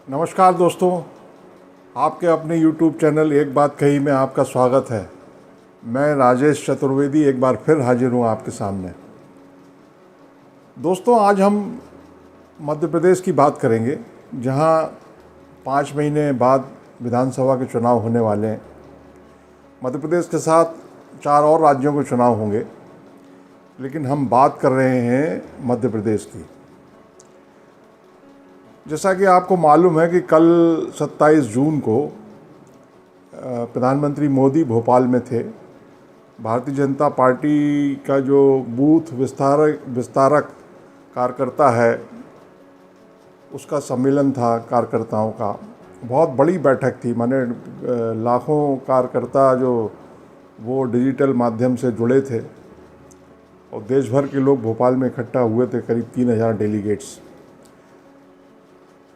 नमस्कार दोस्तों, आपके अपने YouTube चैनल एक बात कही में आपका स्वागत है। मैं राजेश चतुर्वेदी एक बार फिर हाजिर हूँ आपके सामने। दोस्तों, आज हम मध्य प्रदेश की बात करेंगे, जहाँ 5 महीने बाद विधानसभा के चुनाव होने वाले हैं। मध्य प्रदेश के साथ 4 और राज्यों के चुनाव होंगे, लेकिन हम बात कर रहे हैं मध्य प्रदेश की। जैसा कि आपको मालूम है कि कल 27 जून को प्रधानमंत्री मोदी भोपाल में थे। भारतीय जनता पार्टी का जो बूथ विस्तारक कार्यकर्ता है, उसका सम्मेलन था कार्यकर्ताओं का। बहुत बड़ी बैठक थी, माने लाखों कार्यकर्ता जो वो डिजिटल माध्यम से जुड़े थे और देश भर के लोग भोपाल में इकट्ठा हुए थे, करीब 3000 डेलीगेट्स।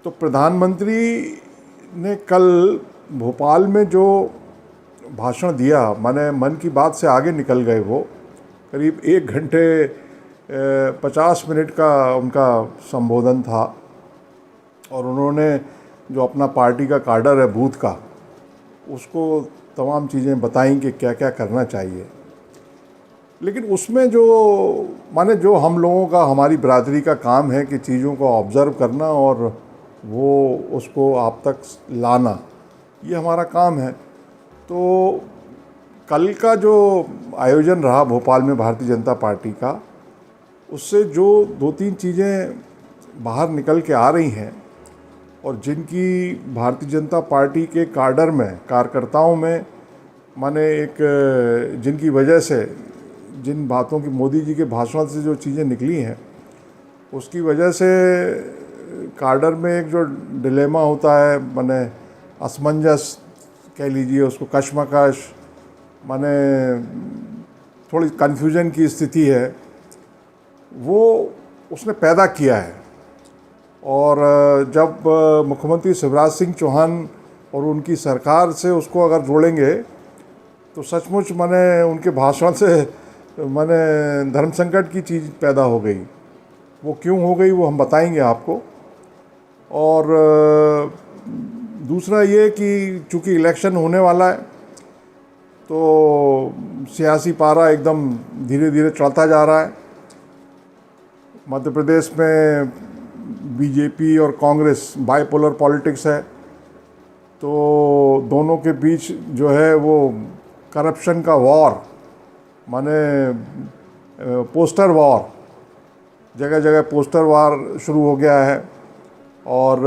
तो प्रधानमंत्री ने कल भोपाल में जो भाषण दिया, माने मन की बात से आगे निकल गए। वो करीब 1 घंटे 50 मिनट का उनका संबोधन था और उन्होंने जो अपना पार्टी का काडर है बूथ का, उसको तमाम चीज़ें बताई कि क्या क्या करना चाहिए। लेकिन उसमें जो हम लोगों का, हमारी बिरादरी का काम है कि चीज़ों को ऑब्ज़र्व करना और वो उसको आप तक लाना, ये हमारा काम है। तो कल का जो आयोजन रहा भोपाल में भारतीय जनता पार्टी का, उससे जो 2-3 चीज़ें बाहर निकल के आ रही हैं और जिनकी भारतीय जनता पार्टी के काडर में, कार्यकर्ताओं में, माने एक जिनकी वजह से, जिन बातों की मोदी जी के भाषण से जो चीज़ें निकली हैं, उसकी वजह से काडर में एक जो डिलेमा होता है, माने असमंजस कह लीजिए उसको, कश्मकश, माने थोड़ी कन्फ्यूजन की स्थिति है, वो उसने पैदा किया है। और जब मुख्यमंत्री शिवराज सिंह चौहान और उनकी सरकार से उसको अगर जोड़ेंगे तो सचमुच माने उनके भाषण से माने धर्म संकट की चीज़ पैदा हो गई। वो क्यों हो गई वो हम बताएंगे आपको। और दूसरा ये कि चूँकि इलेक्शन होने वाला है तो सियासी पारा एकदम धीरे धीरे चढ़ता जा रहा है। मध्य प्रदेश में बीजेपी और कांग्रेस बाइपोलर पॉलिटिक्स है, तो दोनों के बीच जो है वो करप्शन का वॉर, माने पोस्टर वॉर, जगह जगह पोस्टर वॉर शुरू हो गया है। और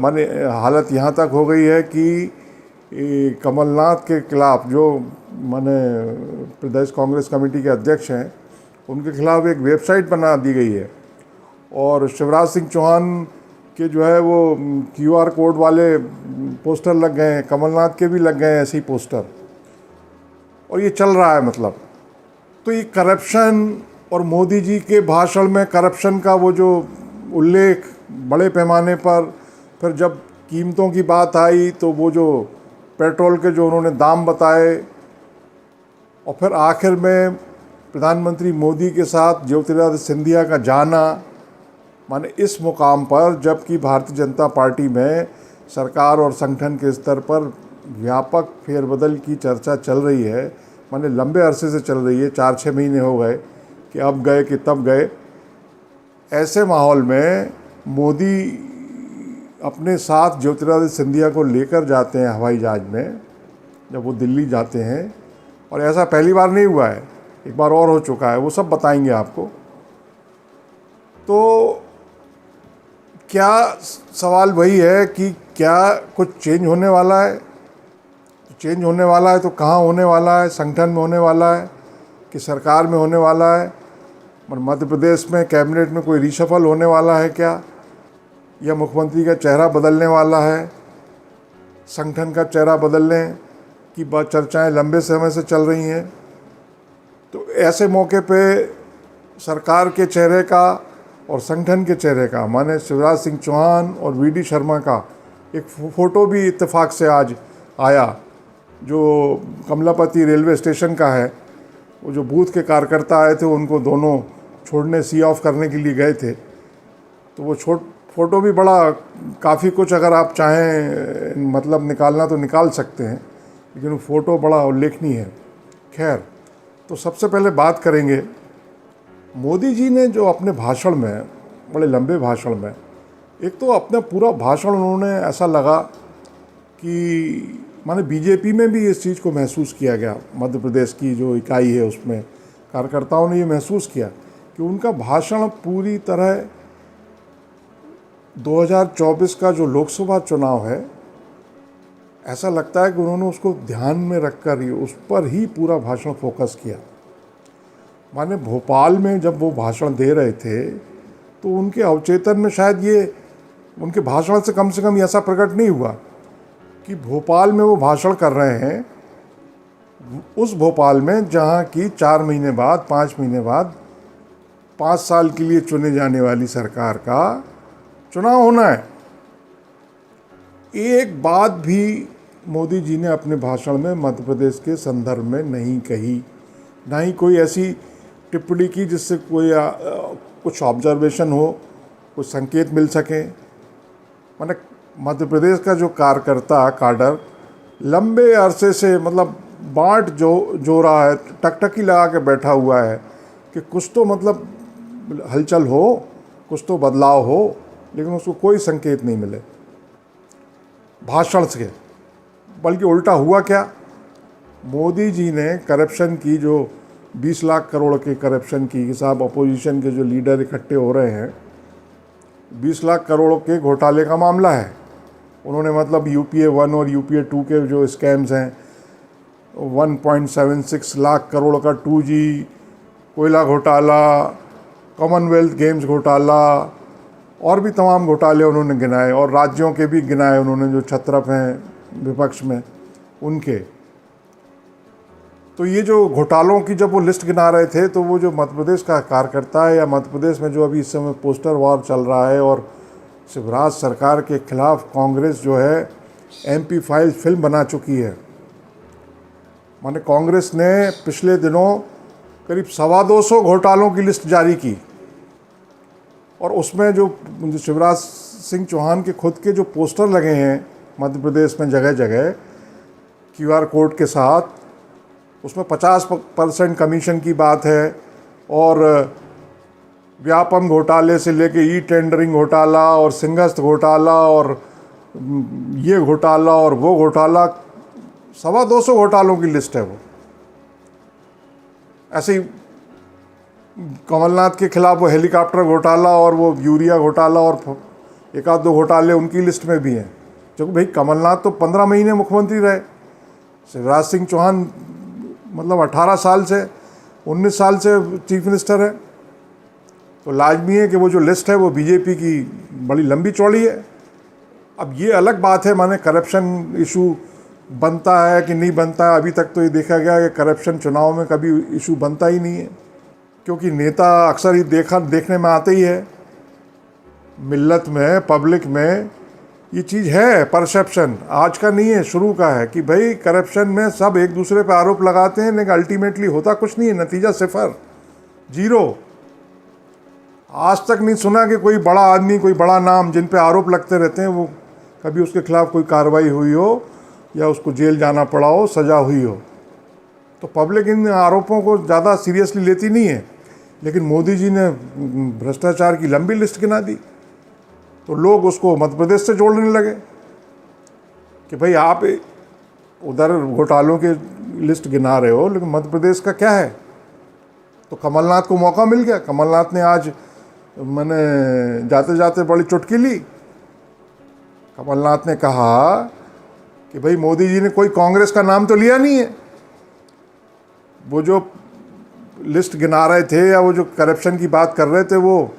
माने हालत यहाँ तक हो गई है कि कमलनाथ के खिलाफ, जो माने प्रदेश कांग्रेस कमेटी के अध्यक्ष हैं, उनके खिलाफ एक वेबसाइट बना दी गई है। और शिवराज सिंह चौहान के जो है वो QR कोड वाले पोस्टर लग गए हैं, कमलनाथ के भी लग गए हैं ऐसे ही पोस्टर, और ये चल रहा है। मतलब तो ये करप्शन, और मोदी जी के भाषण में करप्शन का वो जो उल्लेख बड़े पैमाने पर, फिर जब कीमतों की बात आई तो वो जो पेट्रोल के जो उन्होंने दाम बताए, और फिर आखिर में प्रधानमंत्री मोदी के साथ ज्योतिरादित्य सिंधिया का जाना, माने इस मुकाम पर, जबकि भारतीय जनता पार्टी में सरकार और संगठन के स्तर पर व्यापक फेरबदल की चर्चा चल रही है, माने लंबे अरसे से चल रही है, 4-6 महीने हो गए कि अब गए कि तब गए। ऐसे माहौल में मोदी अपने साथ ज्योतिरादित्य सिंधिया को लेकर जाते हैं हवाई जहाज़ में, जब वो दिल्ली जाते हैं, और ऐसा पहली बार नहीं हुआ है, एक बार और हो चुका है, वो सब बताएंगे आपको। तो क्या सवाल वही है कि क्या कुछ चेंज होने वाला है? चेंज होने वाला है तो कहाँ होने वाला है? संगठन में होने वाला है कि सरकार में होने वाला है? मध्य प्रदेश में कैबिनेट में कोई रिशफल होने वाला है क्या, या मुख्यमंत्री का चेहरा बदलने वाला है? संगठन का चेहरा बदलने की बात, चर्चाएं लंबे समय से चल रही हैं। तो ऐसे मौके पे सरकार के चेहरे का और संगठन के चेहरे का, माने शिवराज सिंह चौहान और VD शर्मा का एक फ़ोटो भी इत्तेफाक से आज आया, जो कमलापति रेलवे स्टेशन का है। वो जो बूथ के कार्यकर्ता आए थे, उनको दोनों छोड़ने, सी ऑफ करने के लिए गए थे, तो वो फ़ोटो भी बड़ा काफ़ी कुछ अगर आप चाहें मतलब निकालना तो निकाल सकते हैं, लेकिन वो फ़ोटो बड़ा उल्लेखनीय है। खैर, तो सबसे पहले बात करेंगे मोदी जी ने जो अपने भाषण में, बड़े लंबे भाषण में, एक तो अपना पूरा भाषण उन्होंने ऐसा लगा कि माने बीजेपी में भी इस चीज़ को महसूस किया गया, मध्य प्रदेश की जो इकाई है उसमें कार्यकर्ताओं ने ये महसूस किया कि उनका भाषण पूरी तरह 2024 का जो लोकसभा चुनाव है, ऐसा लगता है कि उन्होंने उसको ध्यान में रखकर ही उस पर ही पूरा भाषण फोकस किया। माने भोपाल में जब वो भाषण दे रहे थे तो उनके अवचेतन में शायद ये उनके भाषण से कम ऐसा प्रकट नहीं हुआ कि भोपाल में वो भाषण कर रहे हैं, उस भोपाल में जहाँ की 4 महीने बाद 5 महीने बाद 5 साल के लिए चुने जाने वाली सरकार का चुनाव होना है। एक बात भी मोदी जी ने अपने भाषण में मध्य प्रदेश के संदर्भ में नहीं कही, ना ही कोई ऐसी टिप्पणी की जिससे कोई कुछ ऑब्जर्वेशन हो, कुछ संकेत मिल सके। माने मध्य प्रदेश का जो कार्यकर्ता काडर लंबे अरसे से मतलब बाट जो रहा है, टकटकी लगा के बैठा हुआ है कि कुछ तो मतलब हलचल हो, कुछ तो बदलाव हो, लेकिन उसको कोई संकेत नहीं मिले भाषण से। बल्कि उल्टा हुआ क्या, मोदी जी ने करप्शन की जो 20 लाख करोड़ के करप्शन की हिसाब, अपोजिशन के जो लीडर इकट्ठे हो रहे हैं, 20 लाख करोड़ के घोटाले का मामला है। उन्होंने मतलब यूपीए 1 और यूपीए 2 के जो स्कैम्स हैं, 1.76 लाख करोड़ का 2G कोयला घोटाला, कॉमनवेल्थ गेम्स घोटाला और भी तमाम घोटाले उन्होंने गिनाए, और राज्यों के भी गिनाए उन्होंने जो छत्रप हैं विपक्ष में उनके। तो ये जो घोटालों की जब वो लिस्ट गिना रहे थे तो वो जो मध्य प्रदेश का कार्यकर्ता है, या मध्य प्रदेश में जो अभी इस समय पोस्टर वॉर चल रहा है और शिवराज सरकार के खिलाफ कांग्रेस जो है MP5 फिल्म बना चुकी है। माने कांग्रेस ने पिछले दिनों करीब 225 घोटालों की लिस्ट जारी की, और उसमें जो शिवराज सिंह चौहान के खुद के जो पोस्टर लगे हैं मध्य प्रदेश में जगह जगह QR कोड के साथ, उसमें 50% कमीशन की बात है, और व्यापम घोटाले से लेके टेंडरिंग घोटाला और सिंहस्थ घोटाला और ये घोटाला और वो घोटाला, 225 घोटालों की लिस्ट है वो। ऐसे ही कमलनाथ के खिलाफ वो हेलीकॉप्टर घोटाला और वो यूरिया घोटाला और एक आध दो घोटाले उनकी लिस्ट में भी हैं। क्योंकि भाई कमलनाथ तो 15 महीने मुख्यमंत्री रहे, शिवराज सिंह चौहान मतलब 18 साल से 19 साल से चीफ मिनिस्टर है, तो लाजमी है कि वो जो लिस्ट है वो बीजेपी की बड़ी लंबी चौड़ी है। अब ये अलग बात है, माने करप्शन इशू बनता है कि नहीं बनता है। अभी तक तो ये देखा गया कि करप्शन चुनाव में कभी इशू बनता ही नहीं है, क्योंकि नेता अक्सर ही देखने में आते ही है। मिल्लत में, पब्लिक में ये चीज़ है, परसेप्शन आज का नहीं है, शुरू का है कि भाई करप्शन में सब एक दूसरे पे आरोप लगाते हैं, लेकिन अल्टीमेटली होता कुछ नहीं है, नतीजा 0, 0। आज तक नहीं सुना कि कोई बड़ा आदमी, कोई बड़ा नाम जिन पे आरोप लगते रहते हैं, वो कभी उसके खिलाफ कोई कार्रवाई हुई हो या उसको जेल जाना पड़ा हो, सज़ा हुई हो। तो पब्लिक इन आरोपों को ज़्यादा सीरियसली लेती नहीं है। लेकिन मोदी जी ने भ्रष्टाचार की लंबी लिस्ट गिना दी, तो लोग उसको मध्य प्रदेश से जोड़ने लगे कि भाई आप उधर घोटालों के लिस्ट गिना रहे हो, लेकिन मध्य प्रदेश का क्या है। तो कमलनाथ को मौका मिल गया। कमलनाथ ने आज मैंने जाते जाते बड़ी चुटकी ली। कमलनाथ ने कहा कि भाई मोदी जी ने कोई कांग्रेस का नाम तो लिया नहीं है, वो जो लिस्ट गिना रहे थे या वो जो करप्शन की बात कर रहे थे, वो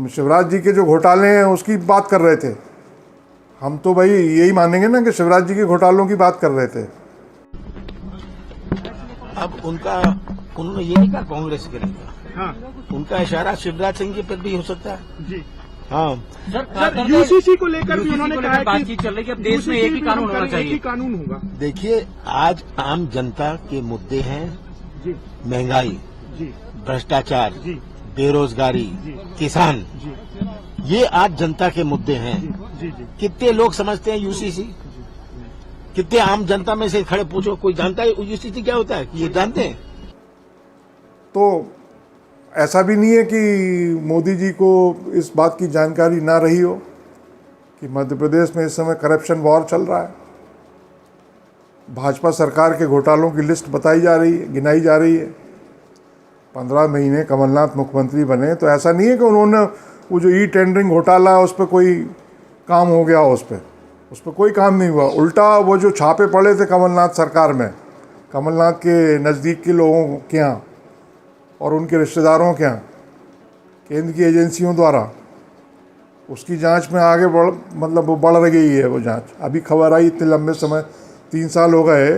शिवराज जी के जो घोटाले हैं उसकी बात कर रहे थे। हम तो भाई यही मानेंगे ना कि शिवराज जी के घोटालों की बात कर रहे थे। अब उन्होंने ये नहीं कहा कांग्रेस के लिए, हाँ, उनका इशारा शिवराज सिंह जी पर भी हो सकता है जी। हाँ सर, यूसीसी को लेकर भी उन्होंने कहा बातचीत चल रही है, अब देश में एक ही कानून होना चाहिए, एक ही कानून होगा। देखिए, आज आम जनता के मुद्दे हैं जी, महंगाई जी, भ्रष्टाचार जी, बेरोजगारी जी, किसान जी, ये आज जनता के मुद्दे हैं। जी जी कितने लोग समझते हैं यूसीसी? कितने आम जनता में से खड़े पूछो, कोई जानता है यूसीसी क्या होता है? ये जानते हैं? तो ऐसा भी नहीं है कि मोदी जी को इस बात की जानकारी ना रही हो कि मध्य प्रदेश में इस समय करप्शन वॉर चल रहा है। भाजपा सरकार के घोटालों की लिस्ट बताई जा रही है, गिनाई जा रही है। 15 महीने कमलनाथ मुख्यमंत्री बने तो ऐसा नहीं है कि उन्होंने वो जो ई टेंडरिंग घोटाला है उस पर कोई काम हो गया, उस पर कोई काम नहीं हुआ। उल्टा वो जो छापे पड़े थे कमलनाथ सरकार में, कमलनाथ के नज़दीक के लोगों के यहाँ और उनके रिश्तेदारों के यहाँ, केंद्र की एजेंसियों द्वारा, उसकी जांच में आगे वो बढ़ गई है वो जांच। अभी खबर आई इतने लंबे समय, 3 साल हो गए,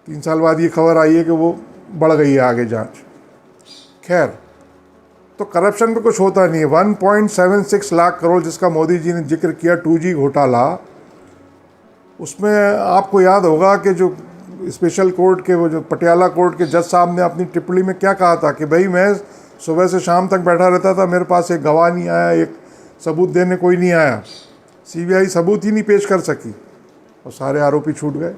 3 साल बाद ये खबर आई है कि वो बढ़ गई है आगे जांच। खैर, तो करप्शन पे कुछ होता नहीं है। 1.76 लाख करोड़ जिसका मोदी जी ने जिक्र किया, 2G घोटाला, उसमें आपको याद होगा कि जो स्पेशल कोर्ट के वो जो पटियाला कोर्ट के जज साहब ने अपनी टिप्पणी में क्या कहा था कि भाई मैं सुबह से शाम तक बैठा रहता था, मेरे पास एक गवाह नहीं आया, एक सबूत देने कोई नहीं आया, सीबीआई सबूत ही नहीं पेश कर सकी और सारे आरोपी छूट गए।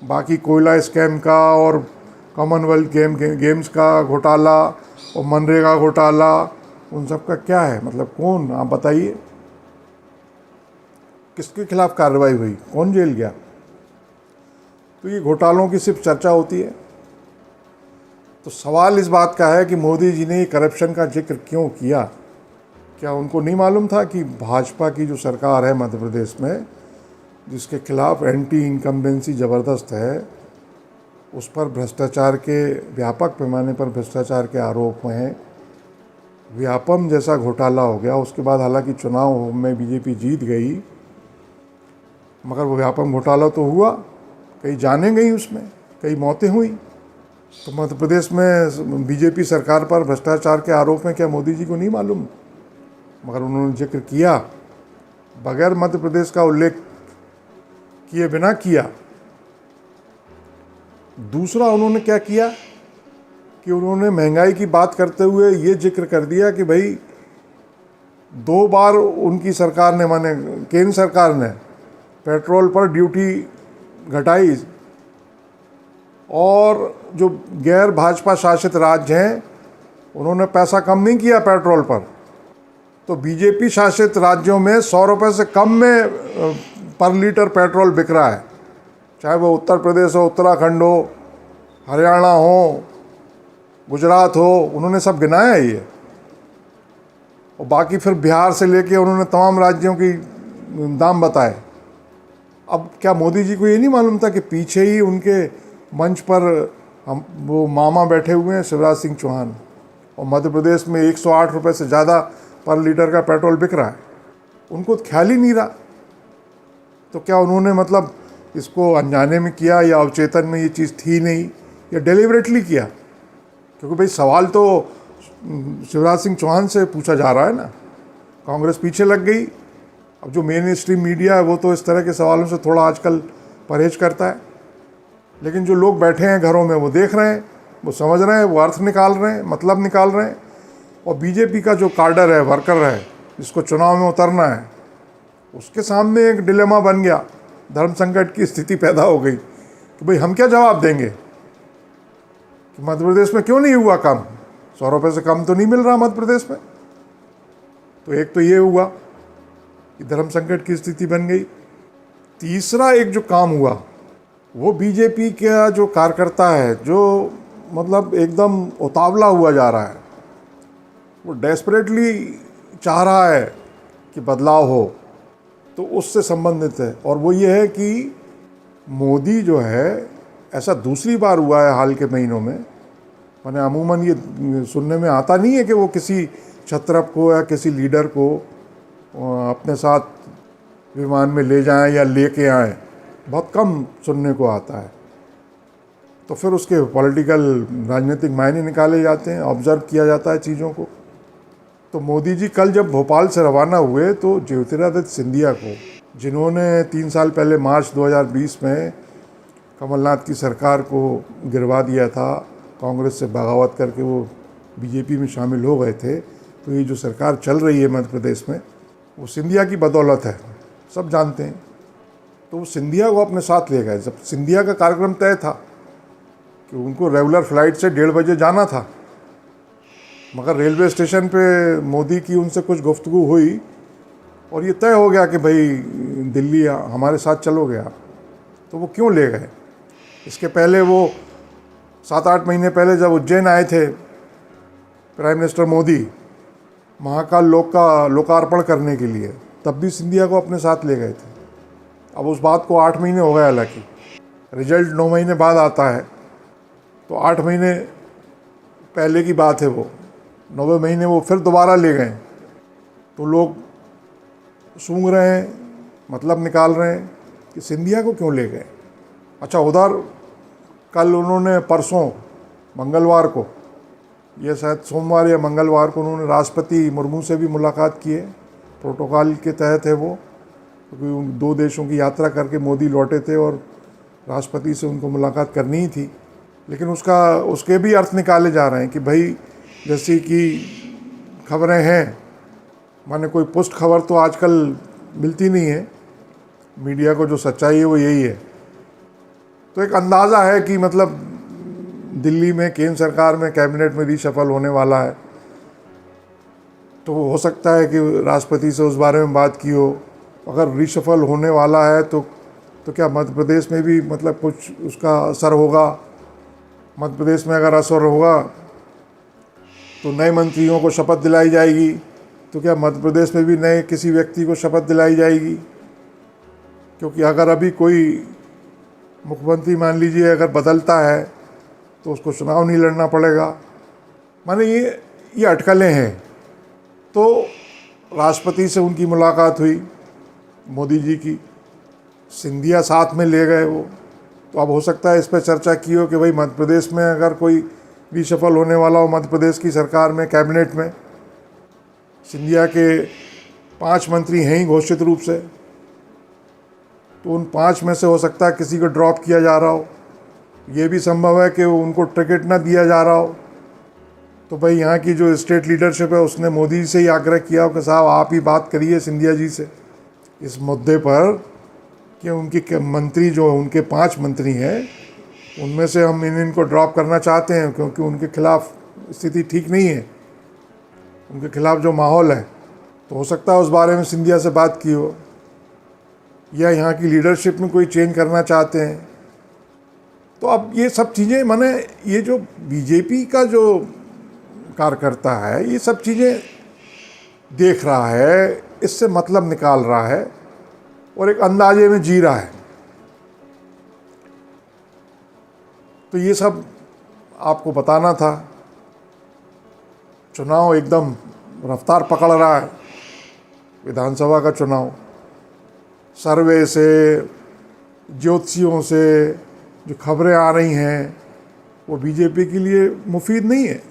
बाकी कोयला स्कैम का और कॉमनवेल्थ गेम्स का घोटाला और मनरेगा घोटाला, उन सब का क्या है? मतलब कौन, आप बताइए, किसके खिलाफ कार्रवाई हुई, कौन जेल गया? तो ये घोटालों की सिर्फ चर्चा होती है। तो सवाल इस बात का है कि मोदी जी ने करप्शन का जिक्र क्यों किया? क्या उनको नहीं मालूम था कि भाजपा की जो सरकार है मध्य प्रदेश में, जिसके खिलाफ एंटी इनकम्बेंसी ज़बरदस्त है, उस पर भ्रष्टाचार के व्यापक पैमाने पर भ्रष्टाचार के आरोप हैं। व्यापम जैसा घोटाला हो गया, उसके बाद हालांकि चुनाव में बीजेपी जीत गई, मगर वो व्यापम घोटाला तो हुआ, कई जानें गई उसमें, कई मौतें हुई। तो मध्य प्रदेश में बीजेपी सरकार पर भ्रष्टाचार के आरोप में क्या मोदी जी को नहीं मालूम? मगर उन्होंने जिक्र किया, बगैर मध्य प्रदेश का उल्लेख किए बिना किया। दूसरा उन्होंने क्या किया कि उन्होंने महंगाई की बात करते हुए ये जिक्र कर दिया कि भाई 2 बार उनकी सरकार ने, माने केंद्र सरकार ने, पेट्रोल पर ड्यूटी घटाई और जो गैर भाजपा शासित राज्य हैं उन्होंने पैसा कम नहीं किया पेट्रोल पर। तो बीजेपी शासित राज्यों में 100 रुपये से कम में पर लीटर पेट्रोल बिक रहा है, चाहे वो उत्तर प्रदेश हो, उत्तराखंड हो, हरियाणा हो, गुजरात हो, उन्होंने सब गिनाया है ये। और बाकी फिर बिहार से लेके उन्होंने तमाम राज्यों की दाम बताए। अब क्या मोदी जी को ये नहीं मालूम था कि पीछे ही उनके मंच पर वो मामा बैठे हुए हैं, शिवराज सिंह चौहान, और मध्य प्रदेश में 108 रुपये से ज़्यादा पर लीटर का पेट्रोल बिक रहा है? उनको ख्याल ही नहीं रहा। तो क्या उन्होंने मतलब इसको अनजाने में किया या अवचेतन में ये चीज़ थी नहीं, या डेलिबरेटली किया? क्योंकि भाई सवाल तो शिवराज सिंह चौहान से पूछा जा रहा है ना, कांग्रेस पीछे लग गई। अब जो मेन स्ट्रीम मीडिया है वो तो इस तरह के सवालों से थोड़ा आजकल परहेज करता है, लेकिन जो लोग बैठे हैं घरों में वो देख रहे हैं, वो समझ रहे हैं, वो अर्थ निकाल रहे हैं, मतलब निकाल रहे हैं। और बीजेपी का जो कार्डर है, वर्कर है, जिसको चुनाव में उतरना है, उसके सामने एक डिलेमा बन गया, धर्म संकट की स्थिति पैदा हो गई कि भाई हम क्या जवाब देंगे कि मध्य प्रदेश में क्यों नहीं हुआ कम, 100 रुपये से कम तो नहीं मिल रहा मध्य प्रदेश में। तो एक तो ये हुआ कि धर्म संकट की स्थिति बन गई। तीसरा एक जो काम हुआ वो बीजेपी का जो कार्यकर्ता है, जो मतलब एकदम उतावला हुआ जा रहा है, वो डेस्परेटली चाह रहा है कि बदलाव हो, तो उससे संबंधित है। और वो ये है कि मोदी जो है, ऐसा दूसरी बार हुआ है हाल के महीनों में, मैंने अमूमन ये सुनने में आता नहीं है कि वो किसी छत्रप को या किसी लीडर को अपने साथ विमान में ले जाएं या लेके आएं, बहुत कम सुनने को आता है। तो फिर उसके पॉलिटिकल राजनीतिक मायने निकाले जाते हैं, ऑब्जर्व किया जाता है चीज़ों को। तो मोदी जी कल जब भोपाल से रवाना हुए तो ज्योतिरादित्य सिंधिया को, जिन्होंने 3 साल पहले मार्च 2020 में कमलनाथ की सरकार को गिरवा दिया था, कांग्रेस से बगावत करके वो बीजेपी में शामिल हो गए थे, तो ये जो सरकार चल रही है मध्य प्रदेश में, वो सिंधिया की बदौलत है, सब जानते हैं। तो वो सिंधिया को अपने साथ ले गए। जब सिंधिया का कार्यक्रम तय था कि उनको रेगुलर फ्लाइट से 1:30 बजे जाना था, मगर रेलवे स्टेशन पे मोदी की उनसे कुछ गुफ्तगू हुई और ये तय हो गया कि भाई दिल्ली हमारे साथ चलोगे आप। तो वो क्यों ले गए? इसके पहले वो 7-8 महीने पहले जब उज्जैन आए थे प्राइम मिनिस्टर मोदी महाकाल लोक का लोकार्पण करने के लिए, तब भी सिंधिया को अपने साथ ले गए थे। अब उस बात को 8 महीने हो गए, हालांकि रिजल्ट 9 महीने बाद आता है, तो 8 महीने पहले की बात है। वो 9वें महीने वो फिर दोबारा ले गए। तो लोग सूंघ रहे हैं, मतलब निकाल रहे हैं कि सिंधिया को क्यों ले गए। अच्छा, उधर कल उन्होंने परसों मंगलवार को, ये शायद सोमवार या मंगलवार को, उन्होंने राष्ट्रपति मुर्मू से भी मुलाकात की है। प्रोटोकॉल के तहत है वो, क्योंकि 2 देशों की यात्रा करके मोदी लौटे थे और राष्ट्रपति से उनको मुलाकात करनी ही थी। लेकिन उसके भी अर्थ निकाले जा रहे हैं कि भाई जैसे कि खबरें हैं, माने कोई पुष्ट खबर तो आजकल मिलती नहीं है, मीडिया को जो सच्चाई है वो यही है। तो एक अंदाज़ा है कि मतलब दिल्ली में केंद्र सरकार में कैबिनेट में रीशफल होने वाला है, तो हो सकता है कि राष्ट्रपति से उस बारे में बात की हो। अगर रीशफल होने वाला है तो क्या मध्य प्रदेश में भी मतलब कुछ उसका असर होगा? मध्य प्रदेश में अगर असर होगा तो नए मंत्रियों को शपथ दिलाई जाएगी, तो क्या मध्य प्रदेश में भी नए किसी व्यक्ति को शपथ दिलाई जाएगी? क्योंकि अगर अभी कोई मुख्यमंत्री मान लीजिए अगर बदलता है तो उसको चुनाव नहीं लड़ना पड़ेगा। माने ये अटकलें हैं। तो राष्ट्रपति से उनकी मुलाकात हुई मोदी जी की, सिंधिया साथ में ले गए वो। तो अब हो सकता है इस पर चर्चा की हो कि भाई मध्य प्रदेश में अगर कोई रीशफल होने वाला हो मध्य प्रदेश की सरकार में, कैबिनेट में, सिंधिया के 5 मंत्री हैं ही घोषित रूप से, तो उन 5 में से हो सकता है किसी को ड्रॉप किया जा रहा हो। ये भी संभव है कि उनको टिकट ना दिया जा रहा हो। तो भाई यहाँ की जो स्टेट लीडरशिप है उसने मोदी से ही आग्रह किया हो कि साहब आप ही बात करिए सिंधिया जी से इस मुद्दे पर कि उनकी मंत्री जो उनके 5 मंत्री हैं उनमें से हम इनको ड्रॉप करना चाहते हैं, क्योंकि उनके खिलाफ स्थिति ठीक नहीं है, उनके खिलाफ जो माहौल है। तो हो सकता है उस बारे में सिंधिया से बात की हो, या यहाँ की लीडरशिप में कोई चेंज करना चाहते हैं। तो अब ये सब चीज़ें, माने ये जो बीजेपी का जो कार्यकर्ता है ये सब चीज़ें देख रहा है, इससे मतलब निकाल रहा है और एक अंदाजे में जी रहा है। तो ये सब आपको बताना था। चुनाव एकदम रफ्तार पकड़ रहा है, विधानसभा का चुनाव। सर्वे से, ज्योतिषियों से जो खबरें आ रही हैं वो बीजेपी के लिए मुफीद नहीं है।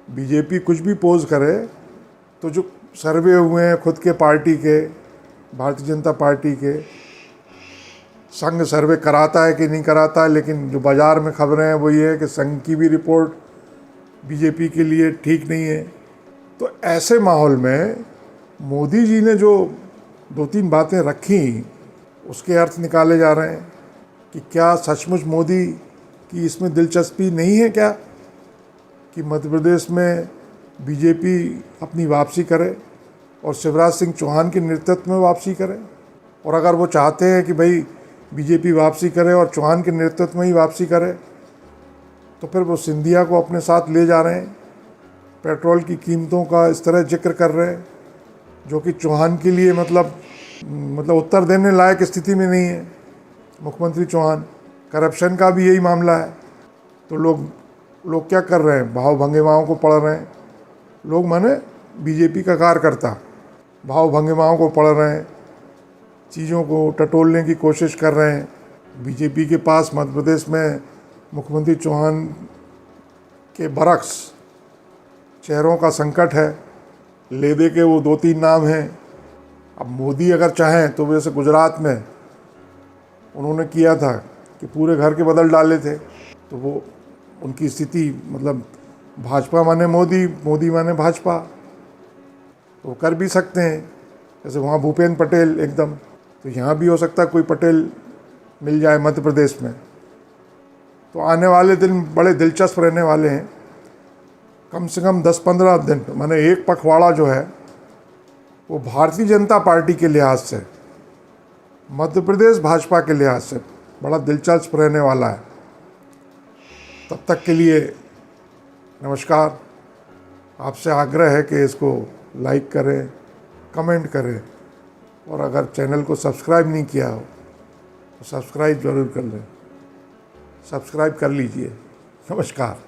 बीजेपी कुछ भी पोज करे तो जो सर्वे हुए हैं खुद के पार्टी के, भारतीय जनता पार्टी के, संघ सर्वे कराता है कि नहीं कराता है, लेकिन जो बाज़ार में खबरें हैं वो ये है कि संघ की भी रिपोर्ट बीजेपी के लिए ठीक नहीं है। तो ऐसे माहौल में मोदी जी ने जो 2-3 बातें रखी उसके अर्थ निकाले जा रहे हैं कि क्या सचमुच मोदी की इसमें दिलचस्पी नहीं है क्या कि मध्य प्रदेश में बीजेपी अपनी वापसी करे और शिवराज सिंह चौहान के नेतृत्व में वापसी करे। और अगर वो चाहते हैं कि भाई बीजेपी वापसी करे और चौहान के नेतृत्व में ही वापसी करे, तो फिर वो सिंधिया को अपने साथ ले जा रहे हैं। पेट्रोल की कीमतों का इस तरह जिक्र कर रहे हैं जो कि चौहान के लिए मतलब उत्तर देने लायक स्थिति में नहीं है। मुख्यमंत्री चौहान, करप्शन का भी यही मामला है। तो लोग क्या कर रहे हैं, भाव भंगिमाओं को पढ़ रहे हैं। लोग माने बीजेपी का कार्यकर्ता भाव भंगिमाओं को पढ़ रहे हैं, चीज़ों को टटोलने की कोशिश कर रहे हैं। बीजेपी के पास मध्य प्रदेश में मुख्यमंत्री चौहान के बरक्स चेहरों का संकट है। ले दे के वो 2-3 नाम हैं। अब मोदी अगर चाहें तो वैसे गुजरात में उन्होंने किया था कि पूरे घर के बदल डाले थे, तो वो उनकी स्थिति मतलब भाजपा माने मोदी, मोदी माने भाजपा, वो कर भी सकते हैं, जैसे वहाँ भूपेंद्र पटेल एकदम, तो यहाँ भी हो सकता है कोई पटेल मिल जाए मध्य प्रदेश में। तो आने वाले दिन बड़े दिलचस्प रहने वाले हैं, कम से कम 10-15 दिन। माने एक पखवाड़ा जो है वो भारतीय जनता पार्टी के लिहाज से, मध्य प्रदेश भाजपा के लिहाज से बड़ा दिलचस्प रहने वाला है। तब तक के लिए नमस्कार। आपसे आग्रह है कि इसको लाइक करें, कमेंट करें, और अगर चैनल को सब्सक्राइब नहीं किया हो तो सब्सक्राइब ज़रूर कर लें। सब्सक्राइब कर लीजिए। नमस्कार।